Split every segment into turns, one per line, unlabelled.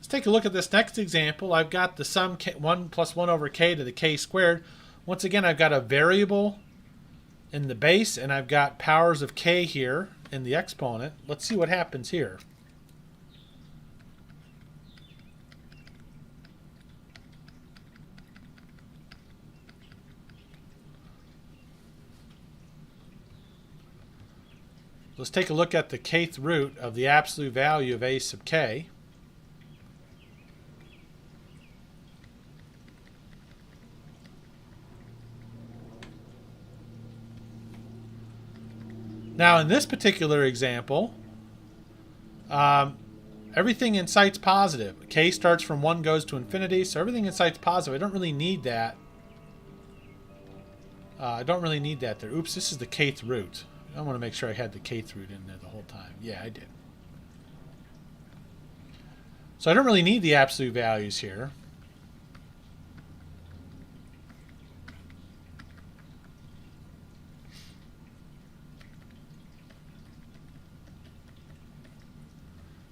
Let's take a look at this next example. I've got the sum 1 plus 1 over k to the k squared. Once again, I've got a variable in the base, and I've got powers of k here in the exponent. Let's see what happens here. Let's take a look at the kth root of the absolute value of a sub k. Now, in this particular example, everything in sight's positive. K starts from 1, goes to infinity, so everything in sight's positive. I don't really need that. I don't really need that there. Oops, this is the kth root. I want to make sure I had the kth root in there the whole time. Yeah, I did. So I don't really need the absolute values here.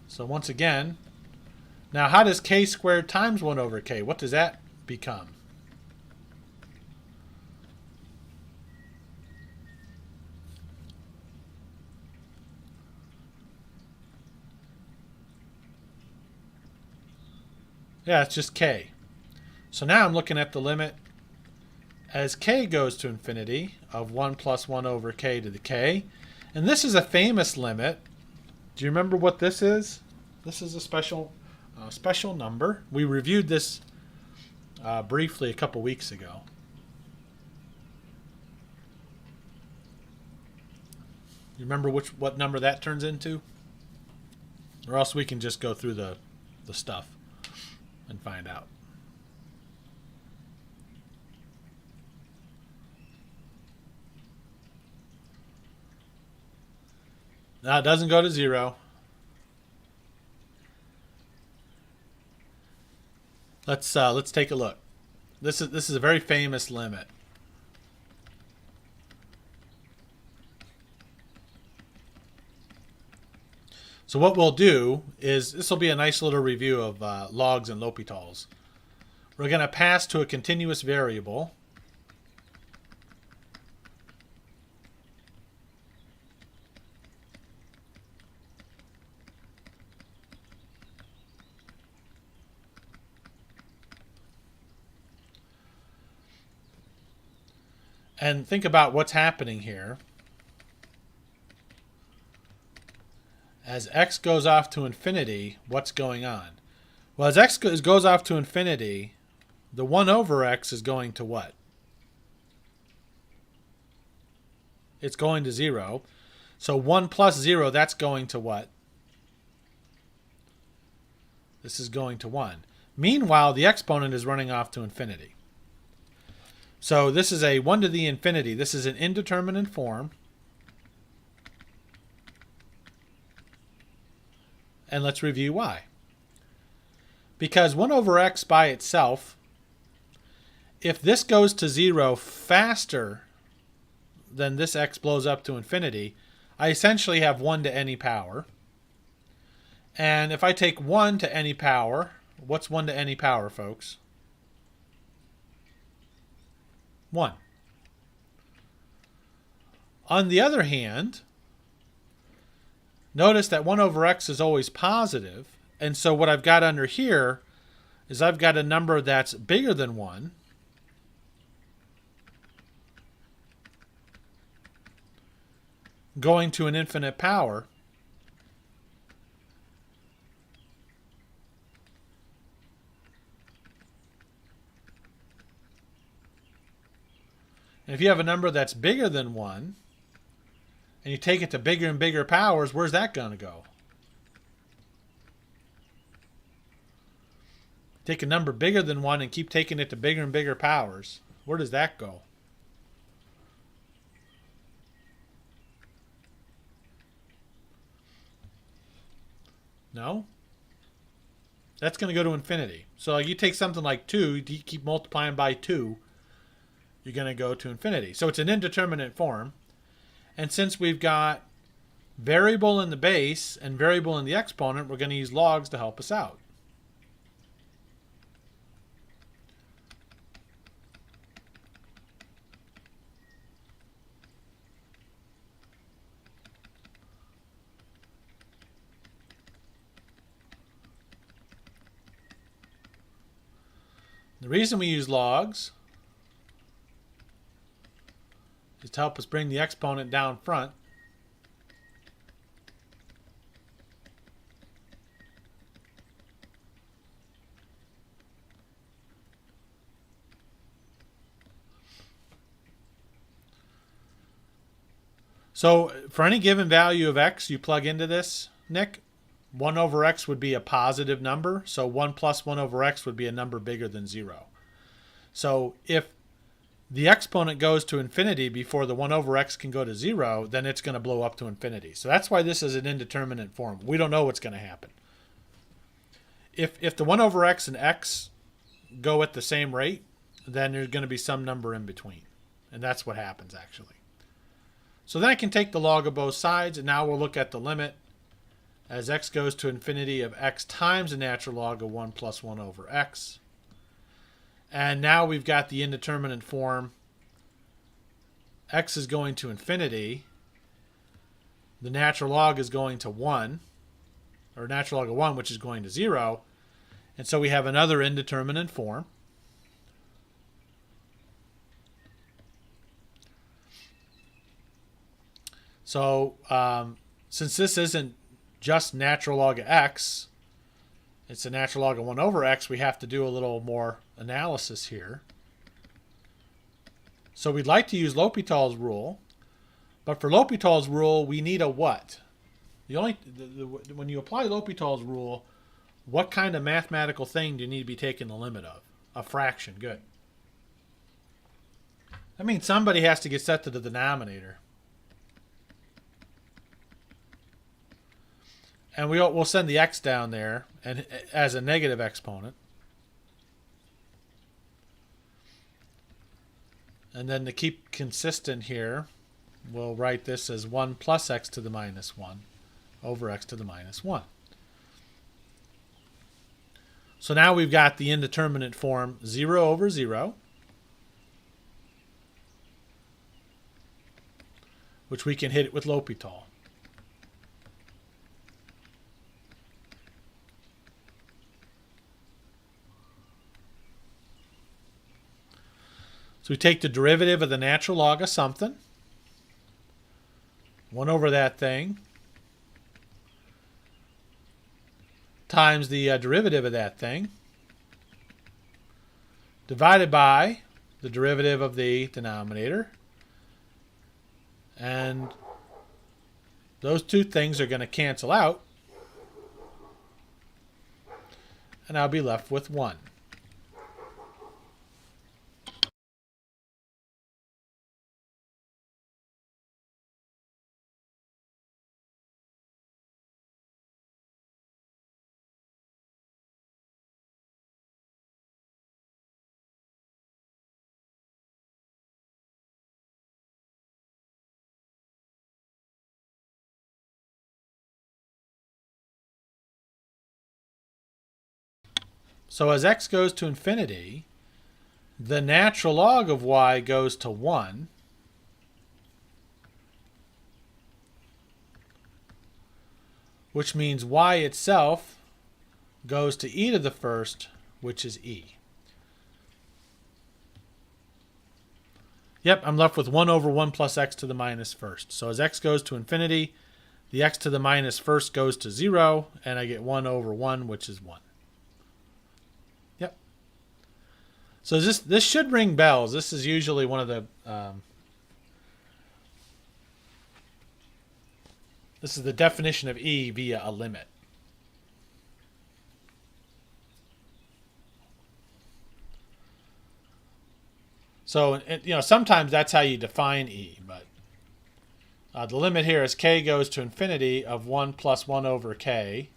So once again, now how does k squared times 1 over k? What does that become? Yeah, it's just k. So now I'm looking at the limit as k goes to infinity of 1 plus 1 over k to the k. And this is a famous limit. Do you remember what this is? This is a special number. We reviewed this briefly a couple weeks ago. You remember what number that turns into? Or else we can just go through the stuff and find out. Now it doesn't go to 0. Let's take a look. This is a very famous limit. So what we'll do is, this will be a nice little review of logs and L'Hopital's. We're going to pass to a continuous variable. And think about what's happening here. As x goes off to infinity, what's going on? Well, as x goes off to infinity, the 1 over x is going to what? It's going to 0. So 1 plus 0, that's going to what? This is going to 1. Meanwhile, the exponent is running off to infinity. So this is a 1 to the infinity. This is an indeterminate form. And let's review why. Because 1 over x by itself, if this goes to 0 faster than this x blows up to infinity, I essentially have 1 to any power. And if I take 1 to any power, what's 1 to any power, folks? 1. On the other hand, notice that 1 over x is always positive, and so what I've got under here is I've got a number that's bigger than 1, going to an infinite power, and if you have a number that's bigger than 1, and you take it to bigger and bigger powers, where's that going to go? Take a number bigger than 1 and keep taking it to bigger and bigger powers. Where does that go? No? That's going to go to infinity. So you take something like 2, you keep multiplying by 2, you're going to go to infinity. So it's an indeterminate form. And since we've got variable in the base and variable in the exponent, we're going to use logs to help us out. The reason we use logs is to help us bring the exponent down front. So for any given value of x you plug into this, Nick, 1 over x would be a positive number. So 1 plus 1 over x would be a number bigger than 0. So if the exponent goes to infinity before the 1 over x can go to 0, then it's going to blow up to infinity. So that's why this is an indeterminate form. We don't know what's going to happen. If the 1 over x and x go at the same rate, then there's going to be some number in between. And that's what happens, actually. So then I can take the log of both sides, and now we'll look at the limit as x goes to infinity of x times the natural log of 1 plus 1 over x. And now we've got the indeterminate form. X is going to infinity. The natural log is going to 1, or natural log of 1, which is going to 0. And so we have another indeterminate form. So since this isn't just natural log of x, it's a natural log of 1 over x, we have to do a little more analysis here. So we'd like to use L'Hopital's rule, but for L'Hopital's rule, we need a what? When you apply L'Hopital's rule, what kind of mathematical thing do you need to be taking the limit of? A fraction, good. That means somebody has to get set to the denominator. And we'll send the x down there and as a negative exponent. And then to keep consistent here, we'll write this as 1 plus x to the minus 1 over x to the minus 1. So now we've got the indeterminate form 0 over 0, which we can hit it with L'Hopital. So we take the derivative of the natural log of something, 1 over that thing, times the derivative of that thing, divided by the derivative of the denominator. And those two things are going to cancel out. And I'll be left with 1. So as x goes to infinity, the natural log of y goes to 1. Which means y itself goes to e to the first, which is e. Yep, I'm left with 1 over 1 plus x to the minus first. So as x goes to infinity, the x to the minus first goes to 0, and I get 1 over 1, which is 1. Yep. So this should ring bells. This is usually one of the... this is the definition of e via a limit. So, sometimes that's how you define e, but the limit here is k goes to infinity of 1 plus 1 over k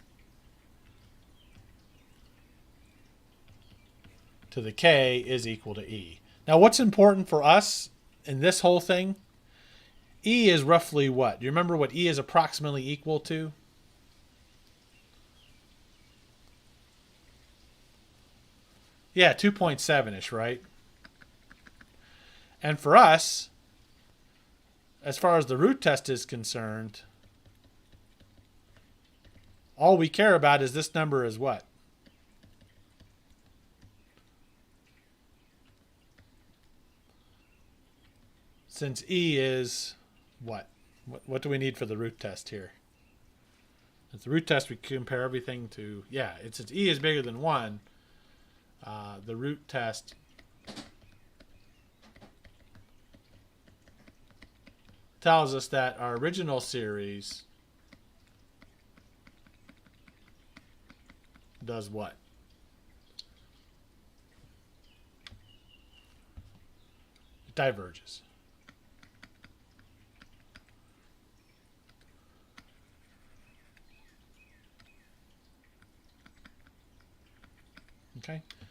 to the k is equal to e. Now, what's important for us in this whole thing? E is roughly what? Do you remember what e is approximately equal to? Yeah, 2.7-ish, right? And for us, as far as the root test is concerned, all we care about is this number is what? since E is what? What do we need for the root test here? At the root test, we compare everything to, yeah, since E is bigger than 1, the root test tells us that our original series does what? It diverges. Okay.